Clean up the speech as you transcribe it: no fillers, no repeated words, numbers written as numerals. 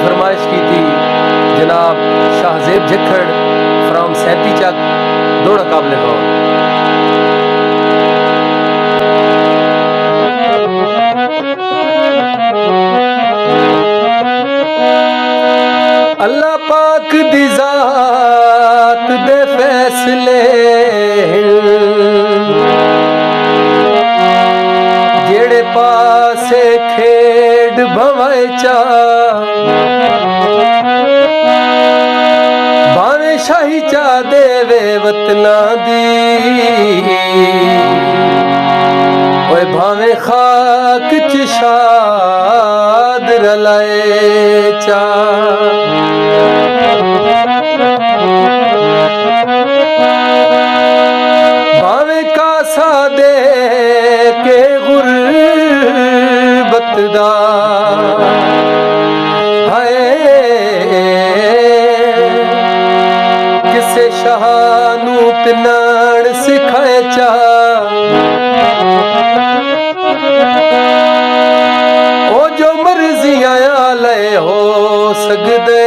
फरमाइश की थी जनाब शाहजेब झक्खड़ फ्राम सैती चक दौड़ा काबले गौर। अल्लाह पाक दी जात दे फैसले जेड़े पासे खेड भवे चा भावे शाही चा देवे वतना दी ओए भावे खाक च शाद रलाए चा भावे कासा दे के गुरबत दा हाय किसे शाहानू पिनाण सिखाए चा ओ जो मर्जियां ले हो सकदे